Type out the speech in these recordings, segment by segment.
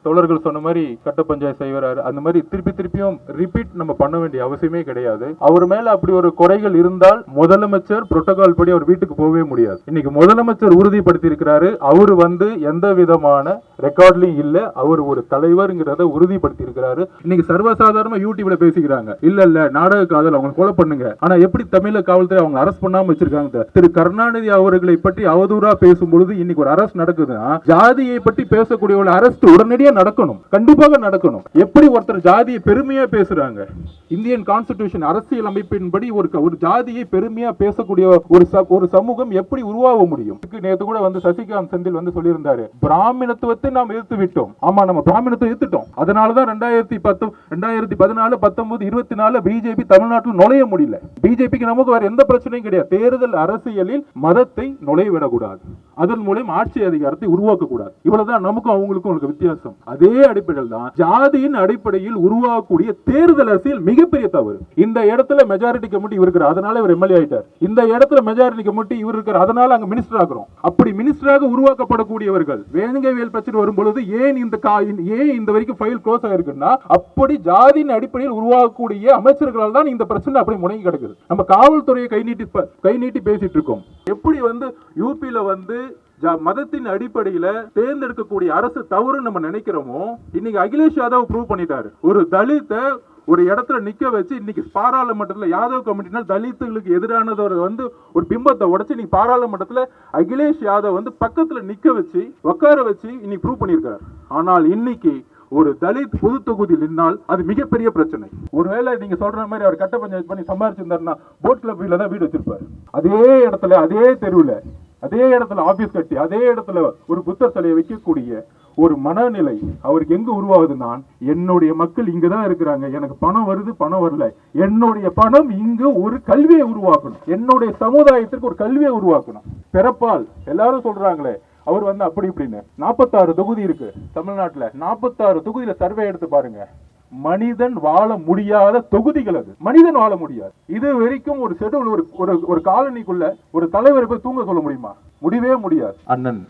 தோழர்கள் சொன்ன மாதிரி கட்ட பஞ்சாயத்து செய்வாரு, அந்த மாதிரி திருப்பியும் ரிப்பீட் நம்ம பண்ண வேண்டிய அவசியமே கிடையாது. அவர் மேல அப்படி ஒரு குறைகள் இருந்தால் முதலமைச்சர் புரோட்டோகால் படி அவர் வீட்டுக்கு போகவே முடியாது. இன்னைக்கு முதலமைச்சர் உறுதிப்படுத்தி இருக்கிறாரு, அவர் எந்த விதமான ரெக்கார்ட்லயும் இல்ல, அவர் ஒரு தலைவர்ங்கிறத உறுதிப்படுத்தி இருக்கிறாரு. இன்னைக்கு சர்வசாதாரணமா யூடியூப்ல பேசிக்கிறாங்க, இல்ல நாடக காதல் அவங்க கொலை பண்ணுங்க, ஆனா எப்படி தமிழக காவல்துறை அவங்க அரெஸ்ட் பண்ணாம வச்சிருக்காங்க. திரு கருணாநிதி அவர்களை பற்றி அவதூறா பேசும்பொழுது இன்னைக்கு ஒரு அரசு நடக்குதுன்னா, ஜாதியை பற்றி பேசக்கூடிய அரசு உடனடியா நடக்கணும், கண்டிப்பாக நடக்கணும். எப்படி ஒருத்தர் ஜாதியை பெருமையா பேசுறாங்க, இந்தியன் கான்ஸ்டிடியூஷன் அரசியல் அமைப்பின்படி ஒரு ஜாதியை பெருமையா பேசக்கூடிய ஒரு சமூகம் எப்படி உருவாக முடியும்? நேற்று கூட சசிகாந்த் செந்தில் சொல்லியிருந்தாரு, பிராமணத்துவத்தை நாம் எதிர்த்து விட்டோம். ஆமா, நம்ம பிராமணத்தை எதிர்த்துட்டோம். அதனாலதான் 2010, 2014, 19, 24 பிஜேபி தமிழ்நாட்டில் நுழைய முடியல. பிஜேபிக்கு நமக்கு வேற எந்த பிரச்சனையும் கிடையாது. தேர்தல் அரசியலில் மதத்தை நுழைய விடக்கூடாது, அதன் மூலம் ஆட்சி அதிகாரத்தை உருவாக்க கூடாது. இவ்வளவுதான் நமக்கும் அவங்களுக்கும் வித்தியாசம். அதே அடிப்படையில் தான் ஜாதியின் அடிப்படையில் உருவாக்கக்கூடிய தேர்தல் அரசியல் மிகப்பெரிய தவறு. இந்த இடத்துல மெஜாரிட்டி கமிட்டி இவர் இருக்கிறார், அதனால இவர் எம்எல்ஏ ஆயிட்டார். இந்த இடத்துல மெஜாரிட்டி கமிட்டி இவர் இருக்கிறார், அதனால அங்க மினிஸ்டர் ஆகிறோம். அப்படி மினிஸ்டராக உருவாக்கப்படக்கூடியவர்கள் வேணுங்கவேல் பிரச்சனை வரும்பொழுது ஏன் இந்த வரைக்கும் ஃபைல் க்ளோஸ் ஆயிருக்குன்னா, அப்படி ஜாதியின் அடிப்படையில் உருவாக்கக்கூடிய அமைச்சர்களால் தான் இந்த பிரச்சனை அப்படி முடங்கி கிடக்குது. நம்ம காவல்துறையை கை நீட்டி பேசிட்டு இருக்கோம். எப்படி யூபியில மதத்தின் அடிப்படையில தேர்ந்தெடுக்கக்கூடிய அரசு தவறு நம்ம நினைக்கிறோமோ, இன்னைக்கு அகிலேஷ் யாதவ் ப்ரூவ் பண்ணிட்டாரு. ஒரு தலித்த ஒரு இடத்துல நிக்க வச்சு இன்னைக்கு பாராளுமன்றத்தில் யாதவ் கமிட்டினால் தலித்துகளுக்கு எதிரானதோட ஒரு பிம்பத்தை உடைச்சு இன்னைக்கு பாராளுமன்றத்தில் அகிலேஷ் யாதவ் பக்கத்துல நிக்க வச்சு உட்கார வச்சு இன்னைக்கு ப்ரூவ் பண்ணியிருக்காரு. ஆனால் இன்னைக்கு ஒரு தலித் பொது தொகுதியில் நின்னால் அது மிகப்பெரிய பிரச்சனை. ஒருவேளை நீங்க சொல்ற மாதிரி அவர் கட்ட பஞ்சாயத்து பண்ணி சம்பாரிச்சிருந்தாருன்னா போட் கிளப்ல தான் வீடு வச்சிருப்பாரு. அதே இடத்துல, அதே தெருவில், அதே இடத்துல ஆபீஸ் கட்டி, அதே இடத்துல ஒரு புத்தர் சிலையை வைக்கக்கூடிய ஒரு மனநிலை அவருக்கு எங்க உருவாகுதுன்னா, என்னுடைய மக்கள் இங்கதான் இருக்கிறாங்க, எனக்கு பணம் வருது, பணம் வரல, என்னுடைய பணம் இங்கு ஒரு கல்வியை உருவாக்கணும், என்னுடைய சமுதாயத்திற்கு ஒரு கல்வியை உருவாக்கணும். பிறப்பால் எல்லாரும் சொல்றாங்களே அவர் அப்படி இப்படின்னு. 46 தொகுதி இருக்கு தமிழ்நாட்டுல. 46 தொகுதியில சர்வே எடுத்து பாருங்க, மனிதன் வாழ முடியாத தொகுதிகள். அது மனிதன் வாழ முடியாது. இது வரைக்கும் ஒரு ஷெட்யூல், ஒரு காலனிக்குள்ள ஒரு தலைவரை போய் தூங்க சொல்ல முடியுமா? முடியவே முடியாது. அண்ணன்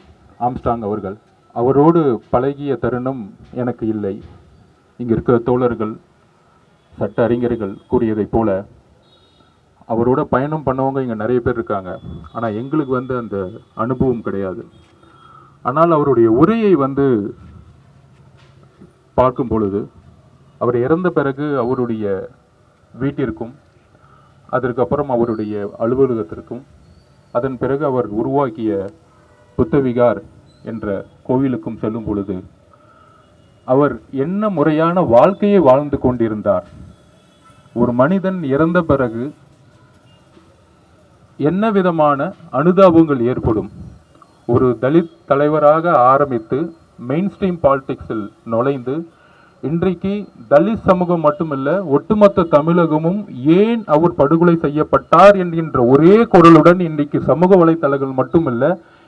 ஆம்ஸ்ட்ராங் அவர்கள், அவரோடு பழகிய தருணம் எனக்கு இல்லை. இங்க இருக்கிற தோழர்கள், சட்ட அறிஞர்கள் கூறியதை போல அவரோட பயணம் பண்ணவங்க இங்க நிறைய பேர் இருக்காங்க. ஆனா எங்களுக்கு அந்த அனுபவம் கிடையாது. ஆனால் அவருடைய உரையை பார்க்கும் பொழுது, அவர் இறந்த பிறகு அவருடைய வீட்டிற்கும், அதற்கப்புறம் அவருடைய அலுவலகத்திற்கும், அதன் பிறகு அவர் உருவாக்கிய புத்தவிகார் என்ற கோவிலுக்கும் செல்லும் பொழுது அவர் என்ன முறையான வாழ்க்கையை வாழ்ந்து கொண்டிருந்தார். ஒரு மனிதன் இறந்த பிறகு என்ன விதமான அனுதாபங்கள் ஏற்படும். ஒரு தலித் தலைவராக ஆரம்பித்து மெயின் ஸ்ட்ரீம் பாலிடிக்ஸில் நுழைந்து இன்றைக்கு தலித் சமூகம் மட்டுமல்ல, ஒட்டுமொத்த தமிழகமும் ஏன் அவர் படுகொலை செய்யப்பட்டார் என்கின்ற ஒரே குரலுடன் இன்றைக்கு சமூக வலைத்தளங்கள் மட்டுமல்ல,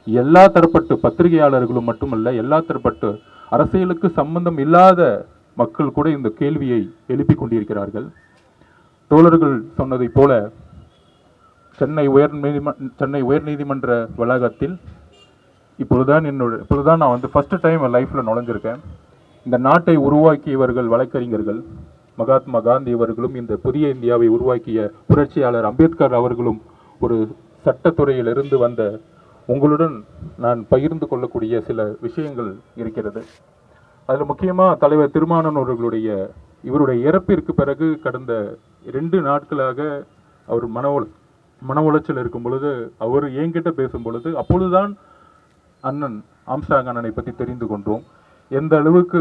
எல்லா தரப்பட்டு பத்திரிகையாளர்களும் மட்டுமல்ல, எல்லா தரப்பட்டு அரசியலுக்கு சம்பந்தம் இல்லாத மக்கள் கூட இந்த கேள்வியை எழுப்பிக் கொண்டிருக்கிறார்கள். தோழர்கள் சொன்னதை போல சென்னை உயர்நீதிமன்ற வளாகத்தில் இப்பொழுதுதான் நான் ஃபர்ஸ்ட் டைம் லைஃப்ல நுழைஞ்சிருக்கேன். இந்த நாட்டை உருவாக்கியவர்கள் வழக்கறிஞர்கள், மகாத்மா காந்தி அவர்களும் இந்த புதிய இந்தியாவை உருவாக்கிய புரட்சியாளர் அம்பேத்கர் அவர்களும் ஒரு சட்டத்துறையிலிருந்து வந்த உங்களுடன் நான் பகிர்ந்து கொள்ளக்கூடிய சில விஷயங்கள் இருக்கிறது. அதில் முக்கியமாக தலைவர் திருமாவளவன் அவர்களுடைய இவருடைய இறப்பிற்கு பிறகு கடந்த 2 நாட்களாக அவர் மன உளைச்சல் இருக்கும் பொழுது அவர் என்கிட்ட பேசும் பொழுது அப்பொழுதுதான் அண்ணன் ஆம்ஸ்ட்ராங் அண்ணனை பற்றி தெரிந்து கொண்டோம். எந்த அளவுக்கு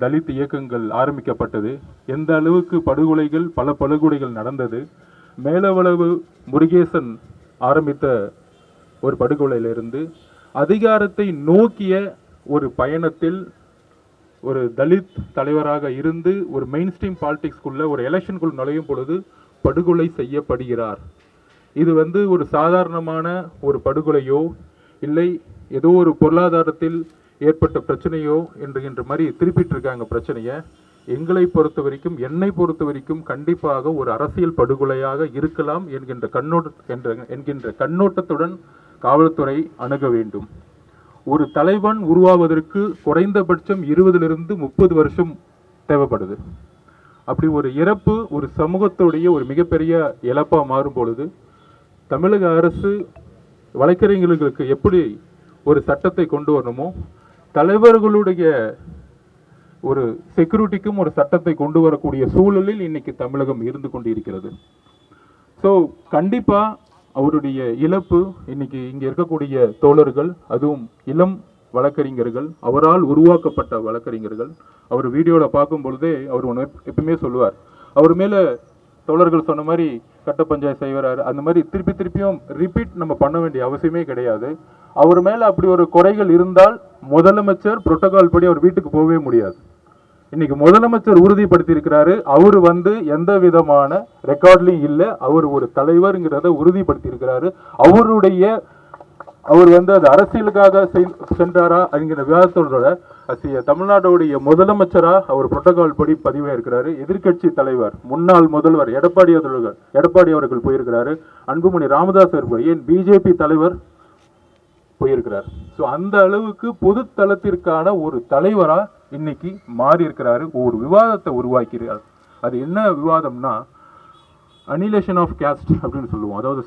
தலித் இயக்கங்கள் ஆரம்பிக்கப்பட்டது, எந்த அளவுக்கு பல படுகொலைகள் நடந்தது. மேலவளவு முருகேசன் ஆரம்பித்த ஒரு படுகொலையிலிருந்து அதிகாரத்தை நோக்கிய ஒரு பயணத்தில் ஒரு தலித் தலைவராக இருந்து ஒரு மெயின் ஸ்ட்ரீம் பாலிடிக்ஸ்குள்ள ஒரு எலெக்ஷனுக்குள் நுழையும் பொழுது படுகொலை செய்யப்படுகிறார். இது ஒரு சாதாரணமான ஒரு படுகொலையோ இல்லை ஏதோ ஒரு பொருளாதாரத்தில் ஏற்பட்ட பிரச்சனையோ என்கின்ற மாதிரி திருப்பிட்டு இருக்காங்க பிரச்சனையை. எங்களை பொறுத்த வரைக்கும், என்னை பொறுத்த வரைக்கும் கண்டிப்பாக ஒரு அரசியல் படுகொலையாக இருக்கலாம் என்கின்ற கண்ணோட்டத்துடன் காவல்துறை அணுக வேண்டும். ஒரு தலைவன் உருவாவதற்கு குறைந்தபட்சம் 20 to 30 வருஷம் தேவைப்படுது. அப்படி ஒரு இறப்பு ஒரு சமூகத்துடைய ஒரு மிகப்பெரிய இழப்பா மாறும் பொழுது தமிழக அரசு வழக்கறிஞர்களுக்கு எப்படி ஒரு சட்டத்தை கொண்டு வரணுமோ தலைவர்களுடைய ஒரு செக்யூரிட்டிக்கும் ஒரு சட்டத்தை கொண்டு வரக்கூடிய சூழலில் இன்னைக்கு தமிழகம் இருந்து கொண்டிருக்கிறது. ஸோ கண்டிப்பா அவருடைய இழப்பு இன்னைக்கு இங்க இருக்கக்கூடிய தோழர்கள், அதுவும் இளம் வழக்கறிஞர்கள், அவரால் உருவாக்கப்பட்ட வழக்கறிஞர்கள், அவர் வீடியோல பார்க்கும் பொழுதே அவர் ஒன்று எப்பவுமே சொல்லுவார், அவர் மேல தோழர்கள் சொன்ன மாதிரி கட்ட பஞ்சாயத்து செய்வார், அந்த மாதிரி திருப்பியும் ரிப்பீட் நம்ம பண்ண வேண்டிய அவசியமே கிடையாது. அவர் மேல அப்படி ஒரு குறைகள் இருந்தால் முதலமைச்சர் புரோட்டோகால் படி அவர் வீட்டுக்கு போகவே முடியாது. இன்னைக்கு முதலமைச்சர் உறுதிப்படுத்தி இருக்கிறாரு, அவர் எந்த விதமான ரெக்கார்ட்லையும் இல்லை, அவர் ஒரு தலைவர்ங்கிறத உறுதிப்படுத்தி இருக்கிறாரு. அவர் அது அரசியலுக்காக சென்றாரா என்கிற விவாதத்தோட தமிழ்நாடுடைய முதலமைச்சரா அவர் புரோட்டோகால் படி பதிவாக இருக்கிறாரு. எதிர்கட்சி தலைவர் முன்னாள் முதல்வர் எடப்பாடி அவர்கள் போயிருக்கிறாரு. அன்புமணி ராமதாஸ் அவர்கள், ஏன் பிஜேபி தலைவர் போயிருக்கிறார். ஸோ அந்த அளவுக்கு பொது தளத்திற்கான ஒரு தலைவரா இன்னைக்கு மாறி இருக்கிறாரு. ஒரு விவாதத்தை உருவாக்கிறார். அது என்ன விவாதம்னா அனிலேஷன் ஆஃப் கேஸ்ட் அப்படின்னு சொல்லுவோம். அதாவது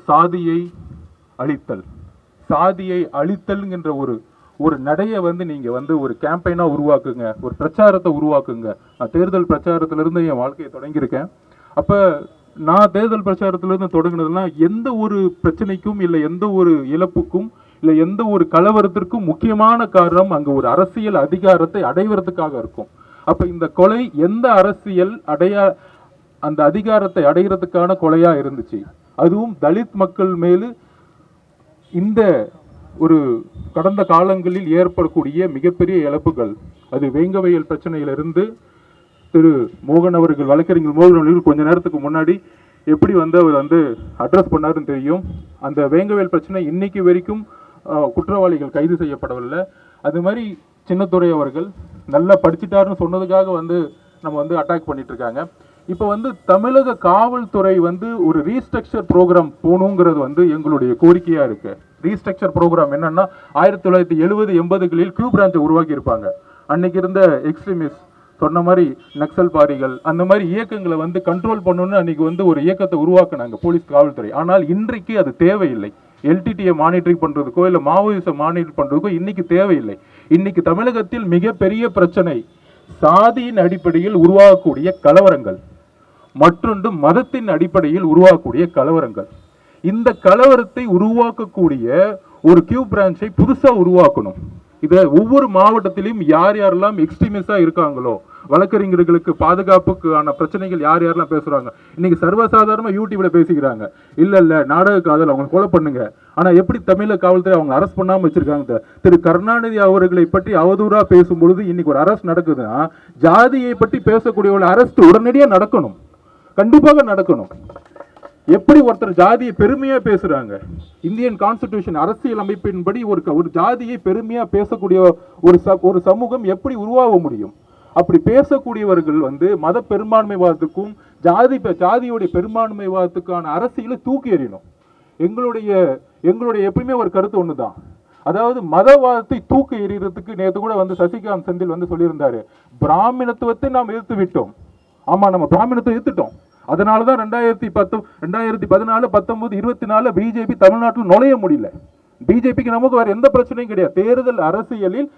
சாதியை அழித்தல்ங்கிற ஒரு நடையை நீங்க ஒரு கேம்பெயினா உருவாக்குங்க, ஒரு பிரச்சாரத்தை உருவாக்குங்க. நான் தேர்தல் பிரச்சாரத்திலிருந்து என் வாழ்க்கையை தொடங்கியிருக்கேன். அப்ப நான் தேர்தல் பிரச்சாரத்திலிருந்து தொடங்கினதுலாம் எந்த ஒரு பிரச்சனைக்கும் இல்லை, எந்த ஒரு இழப்புக்கும் இல்லை, எந்த ஒரு கலவரத்திற்கும் முக்கியமான காரணம் அங்க ஒரு அரசியல் அதிகாரத்தை அடைவதற்காக இருக்கும். அப்ப இந்த கொலை எந்த அரசியல் அந்த அதிகாரத்தை அடைகிறதுக்கான கொலையா இருந்துச்சு. அதுவும் தலித் மக்கள் மேலு இந்த ஒரு கடந்த காலங்களில் ஏற்படக்கூடிய மிகப்பெரிய இழப்புகள், அது வேங்கவயல் பிரச்சனையிலிருந்து திரு மோகன் அவர்கள், வழக்கறிஞர் மோகன் அவர்கள் கொஞ்ச நேரத்துக்கு முன்னாடி எப்படி அவர் அட்ரஸ் பண்ணாருன்னு தெரியும். அந்த வேங்கவயல் பிரச்சனை இன்னைக்கு வரைக்கும் குற்றவாளிகள் கைது செய்யப்படவில்லை. அது மாதிரி சின்னத்துரை அவர்கள் நல்லா படிச்சுட்டாருன்னு சொன்னதுக்காக நம்ம அட்டாக் பண்ணிட்டு இருக்காங்க. இப்போ தமிழக காவல்துறை ஒரு ரீஸ்ட்ரக்சர் ப்ரோக்ராம் போகணுங்கிறது எங்களுடைய கோரிக்கையா இருக்கு. ரீஸ்ட்ரக்சர் ப்ரோக்ராம் என்னன்னா 1970-80களில் கியூ பிரான்ச்சை உருவாக்கி இருப்பாங்க. அன்னைக்கு இருந்த எக்ஸ்ட்ரீமிஸ்ட் சொன்ன மாதிரி நக்சல் பாரிகள் அந்த மாதிரி இயக்கங்களை கண்ட்ரோல் பண்ணணும்னு அன்னைக்கு ஒரு இயக்கத்தை உருவாக்குனாங்க போலீஸ் காவல்துறை. ஆனால் இன்றைக்கு அது தேவையில்லை. எல்டிடியை மானிட்டரிங் பண்றதுக்கோ இல்லை மாவோயிச மானிட்டர் பண்றதுக்கோ இன்னைக்கு தேவையில்லை. இன்னைக்கு தமிழகத்தில் மிகப்பெரிய பிரச்சனை சாதியின் அடிப்படையில் உருவாகக்கூடிய கலவரங்கள், மற்றொன்று மதத்தின் அடிப்படையில் உருவாகக்கூடிய கலவரங்கள். இந்த கலவரத்தை உருவாக்கக்கூடிய ஒரு கியூ பிரான்ச்சை புதுசா உருவாக்கணும். இதை ஒவ்வொரு மாவட்டத்திலும் யாரெல்லாம் எக்ஸ்ட்ரீமிஸ்டா இருக்காங்களோ, வழக்கறிஞர்களுக்கு பாதுகாப்புக்கான பிரச்சனைகள் யாரெல்லாம் பேசுறாங்க, இன்னைக்கு சர்வசாதாரணமா யூடியூப்ல பேசிக்கிறாங்க. இல்ல நாடக காதல், அவங்க கொலை பண்ணுங்க. ஆனா எப்படி தமிழக காவல்துறை அவங்க அரெஸ்ட் பண்ணாம வச்சிருக்காங்க. திரு கருணாநிதி அவர்களை பற்றி அவதூறா பேசும் பொழுது இன்னைக்கு ஒரு அரெஸ்ட் நடக்குதுன்னா, ஜாதியை பற்றி பேசக்கூடியவர்கள் அரெஸ்ட் உடனடியாக நடக்கணும், கண்டிப்பாக நடக்கணும். எப்படி ஒருத்தர் ஜாதியை பெருமையா பேசுறாங்க, இந்தியன் கான்ஸ்டிடியூஷன் அரசியல் அமைப்பின்படி ஒரு ஜாதியை பெருமையா பேசக்கூடிய ஒரு சமூகம் எப்படி உருவாக முடியும்? அப்படி பேசக்கூடியவர்கள் மத பெரும்பான்மைவாதத்துக்கும் ஜாதியுடைய பெரும்பான்மைவாதத்துக்கான அரசியலை தூக்கி எறியணும். எங்களுடைய எப்பயுமே ஒரு கருத்து ஒண்ணுதான். அதாவது மதவாதத்தை தூக்கி எறிகிறதுக்கு நேற்று கூட சசிகாந்த் செந்தில் சொல்லியிருந்தாரு, பிராமணத்துவத்தை நாம் எதிர்த்து விட்டோம். ஆமா, நம்ம பிராமணத்தை எதிர்த்துட்டோம். அதனாலதான் 2014, 19, 24 பிஜேபி தமிழ்நாட்டில் நுழைய முடியல. பிஜேபிக்கு நமக்கு வேற எந்த பிரச்சனையும் கிடையாது. தேர்தல் அரசியலில்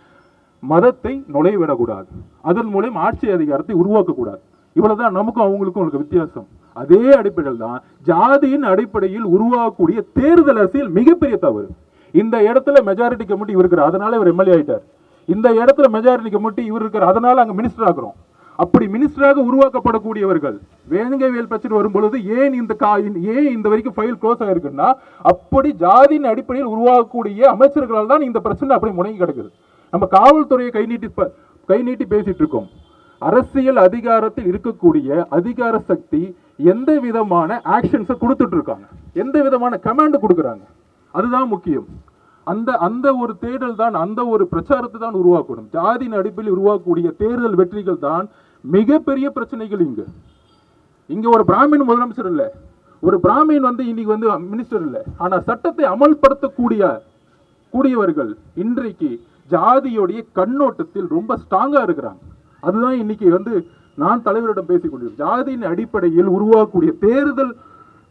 மதத்தை நுழைய விடக்கூடாது, அதன் மூலம் ஆட்சி அதிகாரத்தை உருவாக்கக்கூடாது. இவ்வளவுதான் நமக்கும் அவங்களுக்கும் வித்தியாசம். அதே அடிப்படையில் தான் ஜாதியின் அடிப்படையில் உருவாக்கக்கூடிய தேர்தல் அரசியல் மிகப்பெரிய தவறு. இந்த இடத்துல மெஜாரிட்டி கமிட்டி இவர் இருக்கிறார், அதனால இவர் எம்எல்ஏ ஆயிட்டார். இந்த இடத்துல மெஜாரிட்டி கமிட்டி இவர் இருக்கிறார், அதனால அங்க மினிஸ்டர் ஆகிறோம். அப்படி மினிஸ்டராக உருவாக்கப்படக்கூடியவர்கள் வேங்கவேல் பிரச்சனை வரும் பொழுது ஏன் இந்த வரைக்கும் ஃபைல் க்ளோஸ் ஆயிருக்குன்னா, அப்படி ஜாதியின் அடிப்படையில் உருவாக்கக்கூடிய அமைச்சர்களால் தான் இந்த பிரச்சனை அப்படி முடங்கி கிடக்குது. நம்ம காவல்துறையை கை நீட்டி பேசிட்டு இருக்கோம். அரசியல் அதிகாரத்தில் இருக்கக்கூடிய அதிகார சக்தி எந்த விதமான ஆக்ஷன்ஸை கொடுத்துட்டு இருக்காங்க, எந்த விதமான கமாண்ட் கொடுக்குறாங்க, அதுதான் முக்கியம். அந்த ஒரு தேடல் தான், அந்த ஒரு பிரச்சாரத்தை தான் உருவாக்கணும். ஜாதியின் அடிப்படையில் உருவாக்கக்கூடிய தேர்தல் வெற்றிகள் தான் மிகப்பெரிய பிரச்சனைகள். இங்க ஒரு பிராமின் முதலமைச்சர் இல்ல, ஒரு பிராமின் இன்னைக்கு மினிஸ்டர் இல்ல, ஆனா சட்டத்தை அமல்படுத்தக்கூடிய கூடியவர்கள் இன்றைக்கு ஜாதியோடைய கண்ணோட்டத்தில் ரொம்ப ஸ்ட்ராங்கா இருக்கிறாங்க. அதுதான் இன்னைக்கு வந்து நான் தலைவரிடம் பேசிக் கொண்டிருக்கேன். ஜாதியின் அடிப்படையில் உருவாக்கக்கூடிய தேர்தல்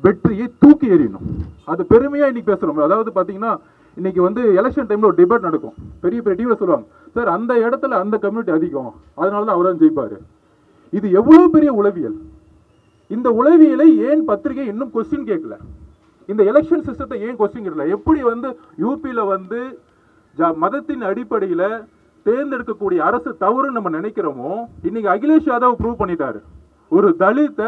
வெற்றியை தூக்கி எறியணும். அது பெருமையா இன்னைக்கு பேசுறோம். அதாவது பாத்தீங்கன்னா இன்னைக்கு வந்து எலெக்ஷன் டைம்ல ஒரு டிபேட் நடக்கும். பெரிய பெரிய டிவில சொல்லுவாங்க, சார் அந்த இடத்துல அந்த கம்யூனிட்டி அதிகம், அதனாலதான் அவர் தான் ஜெயிப்பாரு. இது எவ்வளவு பெரிய உளவியல். இந்த உளவியலை ஏன் பத்திரிகை இன்னும் கொஸ்டின் கேட்கல? இந்த எலெக்ஷன் சிஸ்டத்தை ஏன் கொஸ்டின் கேட்கல? எப்படி வந்து யூபியில வந்து மதத்தின் அடிப்படையில தேர்ந்தெடுக்கக்கூடிய அரசு தவறுன்னு நம்ம நினைக்கிறோமோ, இன்னைக்கு அகிலேஷ் யாதவ் ப்ரூவ் பண்ணிட்டாரு. ஒரு தலித்த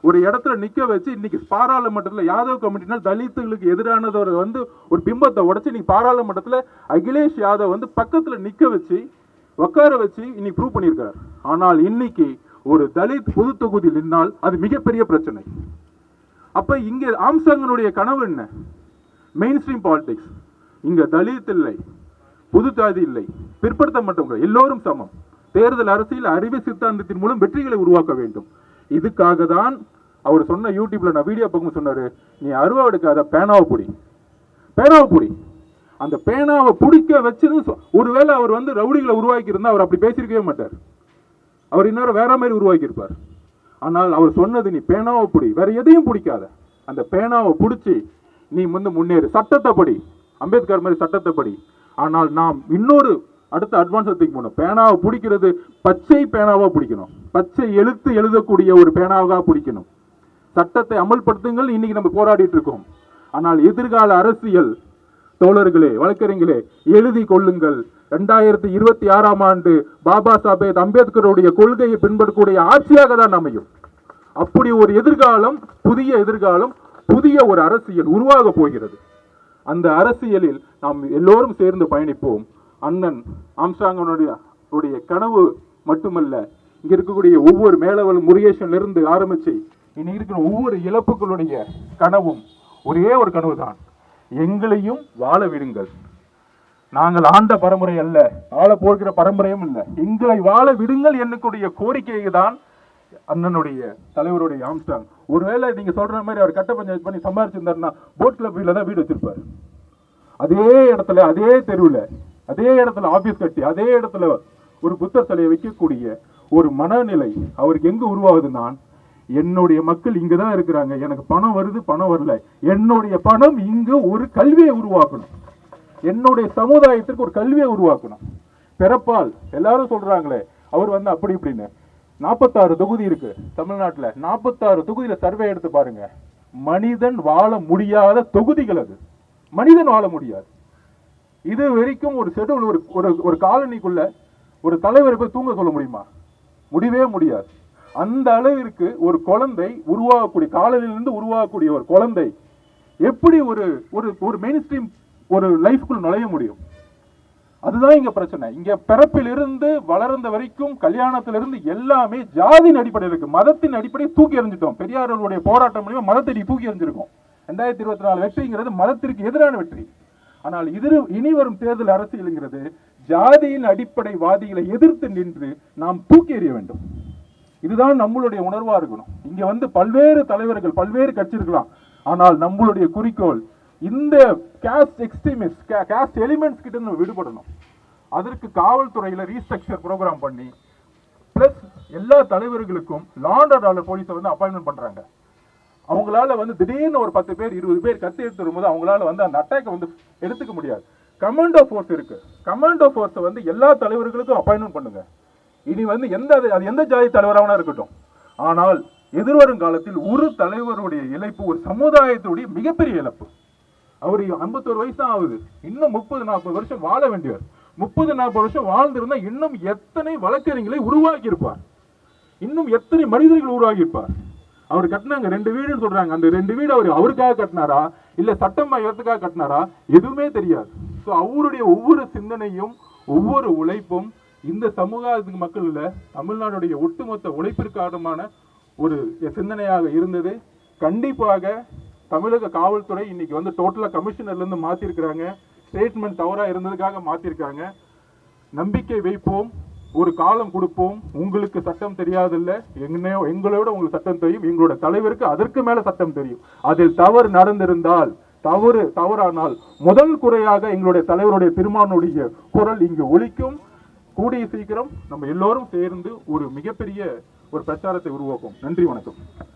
ஒரு இடத்துல நிக்க வச்சு இன்னைக்கு பாராளுமன்றத்தில் யாதவ் கமிட்டினால் தலித்துகளுக்கு எதிரானதோட வந்து ஒரு பிம்பத்தை உடைச்சு இன்னைக்கு பாராளுமன்றத்தில் அகிலேஷ் யாதவ் வந்து பக்கத்துல நிக்க வச்சு உட்கார வச்சு இன்னைக்கு ப்ரூவ் பண்ணியிருக்காரு. ஆனால் இன்னைக்கு ஒரு தலித் பொது தொகுதியில் நின்னால் அது மிகப்பெரிய பிரச்சனை. அப்ப இங்க ஆம்ஸ்ட்ராங்கினுடைய கனவு என்ன? Main stream politics. இங்க தலித் இல்லை, பொது ஜாதி இல்லை, பிற்படுத்தப்பட்டவங்க எல்லோரும் சமம். தேர்தல் அரசியல் அறிவு சித்தாந்தத்தின் மூலம் வெற்றிகளை உருவாக்க வேண்டும். இதுக்காக தான் அவர் சொன்ன யூடியூப்ல நான் வீடியோ பக்கம் சொன்னாரு, நீ அருவா எடுக்காத, பேனாவை பிடி, பேனாவை பிடி. அந்த பேனாவை பிடிக்க வச்சது ஒருவேளை அவர் வந்து ரவுடிகளை உருவாக்கி இருந்தா அவர் அப்படி பேசியிருக்கவே மாட்டார். அவர் இன்னொரு வேற மாதிரி உருவாக்கி இருப்பார். ஆனால் அவர் சொன்னது, நீ பேனாவை பிடி, வேற எதையும் பிடிக்காத, அந்த பேனாவை பிடிச்சி நீ வந்து முன்னேறு, சட்டத்தை படி, அம்பேத்கர் மாதிரி சட்டத்தை படி. ஆனால் நாம் இன்னொரு அடுத்த அட்வான்ஸ் போகணும். பேனாவை பிடிக்கிறது பச்சை பேனாவா பிடிக்கணும், பச்சை எழுத்து எழுதக்கூடிய ஒரு பேனாவா பிடிக்கணும். சட்டத்தை அமல்படுத்துங்கள் இன்னைக்கு நம்ம போராடிட்டு இருக்கோம். ஆனால் எதிர்கால அரசியல் தோழர்களே, வழக்கறிஞர்களே, எழுதி கொள்ளுங்கள். 2026ஆம் ஆண்டு பாபா சாஹேப் அம்பேத்கருடைய கொள்கையை பின்பற்றக்கூடிய ஆட்சியாக தான் அமையும். அப்படி ஒரு எதிர்காலம், புதிய எதிர்காலம், புதிய ஒரு அரசியல் உருவாக போகிறது. அந்த அரசியலில் நாம் எல்லோரும் சேர்ந்து பயணிப்போம். அண்ணன் ஆம்ஸ்ட்ராங்கனுடைய கனவு மட்டுமல்ல, இங்க இருக்கக்கூடிய ஒவ்வொரு மேலவல் முருகேசன்ல இருந்து ஆரம்பிச்சு இனி இருக்கிற ஒவ்வொரு இழப்புகளுடைய கனவும் ஒரே ஒரு கனவு தான், எங்களையும் வாழ விடுங்கள். நாங்கள் ஆண்ட பரம்பரை அல்ல, ஆள போகிற பரம்பரையும் இல்லை, எங்களை வாழ விடுங்கள் என்னுடைய கோரிக்கை தான் அண்ணனுடைய தலைவருடைய ஆம்ஸ்ட்ராங். ஒருவேளை நீங்க சொல்ற மாதிரி அவர் கட்ட பஞ்சாயத்து பண்ணி சம்பாதிச்சிருந்தாருன்னா போட் கிளப்ல தான் வீடு வச்சிருப்பாரு. அதே இடத்துல, அதே தெருவில், அதே இடத்துல ஆபீஸ் கட்டி, அதே இடத்துல ஒரு புத்தர் சிலையை வைக்கக்கூடிய ஒரு மனநிலை அவருக்கு எங்க உருவாகுதுன்னா, என்னுடைய மக்கள் இங்கதான் இருக்கிறாங்க, எனக்கு பணம் வருது, பணம் வரல, என்னுடைய பணம் இங்கு ஒரு கல்வியை உருவாக்கணும், என்னுடைய சமுதாயத்திற்கு ஒரு கல்வியை உருவாக்கணும். பிறப்பால் எல்லாரும் சொல்றாங்களே அவர் வந்து அப்படி இப்படின்னு. 46 தொகுதி இருக்கு தமிழ்நாட்டில். 46 தொகுதியில சர்வே எடுத்து பாருங்க, மனிதன் வாழ முடியாத தொகுதிகள் அது. மனிதன் வாழ முடியாது. இது வரைக்கும் ஒரு ஷெட்யூல், ஒரு காலனிக்குள்ள ஒரு தலைவரை போய் தூங்க சொல்ல முடியுமா? முடியவே முடியாது. அந்த அளவிற்கு ஒரு குழந்தை உருவாகக்கூடிய, காலனிலிருந்து உருவாகக்கூடிய ஒரு குழந்தை எப்படி ஒரு மெயின் ஸ்ட்ரீம் ஒரு லைஃப்குள்ள நுழைய முடியும்? அதுதான் இங்க பிரச்சனை. இங்க பிறப்பிலிருந்து வளர்ந்த வரைக்கும், கல்யாணத்திலிருந்து எல்லாமே ஜாதியின் அடிப்படையில் இருக்கு. மதத்தின் அடிப்படையை தூக்கி எறிஞ்சிட்டோம். பெரியார்களுடைய போராட்டம் மூலமா மதத்தை தூக்கி எறிஞ்சிருக்கோம். 2024 வெற்றிங்கிறது மதத்திற்கு எதிரான வெற்றி. ஆனால் இனி வரும் தேர்தல் அரசியலுங்கிறது ஜாதியின் அடிப்படைவாதிகளை எதிர்த்து நின்று நாம் தூக்கி எறிய வேண்டும். இதுதான் நம்மளுடைய உணர்வா இருக்கணும். இங்க வந்து பல்வேறு தலைவர்கள், பல்வேறு கட்சி இருக்கலாம். ஆனால் நம்மளுடைய குறிக்கோள் இந்த காஸ்ட் எக்ஸ்ட்ரீமிஸ்ட், காஸ்ட் எலிமெண்ட்ஸ் கிட்ட நம்ம விடுபடணும். அதற்கு காவல்துறையில ரீஸ்ட்ரக்சர் ப்ரோக்ராம் பண்ணி, பிளஸ் எல்லா தலைவர்களுக்கும் லா அண்ட் ஆர்டர் போலீஸை வந்து அப்பாயின்மெண்ட் பண்றாங்க. அவங்களால வந்து திடீர்னு ஒரு 10 பேர் 20 பேர் கத்தி எடுத்து வரும்போது அவங்களால வந்து அந்த அட்டாக்கை வந்து எடுத்துக்க முடியாது. கமாண்டோ ஃபோர்ஸ் இருக்கு. கமாண்டோ ஃபோர்ஸை வந்து எல்லா தலைவர்களுக்கும் அப்பாயின்மெண்ட் பண்ணுங்க. இனி வந்து எந்த ஜாதி தலைவராக இருக்கட்டும். ஆனால் எதிர்வரும் காலத்தில் ஒரு தலைவருடைய இழப்பு ஒரு சமுதாயத்துடைய மிகப்பெரிய இழப்பு. அவர் 51 வயசு தான் ஆகுது. இன்னும் 30-40 வருஷம் வாழ வேண்டியவர். 30-40 வருஷம் வாழ்ந்திருந்தா இன்னும் எத்தனை வழக்கறிஞர்களை உருவாக்கி இருப்பார், இன்னும் எத்தனை மனிதர்கள் உருவாகி இருப்பார். அவர் கட்டினாங்க 2 வீடுன்னு சொல்றாங்க. அந்த 2 வீடு அவருக்காக கட்டினாரா இல்ல சட்டம் மையத்துக்காக கட்டினாரா எதுவுமே தெரியாது. ஸோ அவருடைய ஒவ்வொரு சிந்தனையும், ஒவ்வொரு உழைப்பும் இந்த சமூகத்துக்கு மக்கள் இல்ல, தமிழ்நாடுடைய ஒட்டுமொத்த உழைப்பிற்கான ஒரு சிந்தனையாக இருந்தது. கண்டிப்பாக தமிழக காவல்துறை இன்னைக்கு வந்து டோட்டலா கமிஷனர்ல இருந்து மாத்திருக்கிறாங்க. ஸ்டேட்மெண்ட் தவறா இருந்ததுக்காக மாத்திருக்காங்க. நம்பிக்கை வைப்போம், ஒரு காலம் கொடுப்போம். உங்களுக்கு சட்டம் தெரியாதில்ல, எங்களோட உங்களுக்கு சட்டம் தெரியும். எங்களோட தலைவருக்கு அதற்கு மேல சட்டம் தெரியும். அதில் தவறு நடந்திருந்தால் தவறானால் முதல் குறையாக எங்களுடைய தலைவருடைய திருமானுடைய குரல் இங்கு ஒலிக்கும். கூடிய சீக்கிரம் நம்ம எல்லோரும் சேர்ந்து ஒரு மிகப்பெரிய ஒரு பிரச்சாரத்தை உருவாக்கும். நன்றி, வணக்கம்.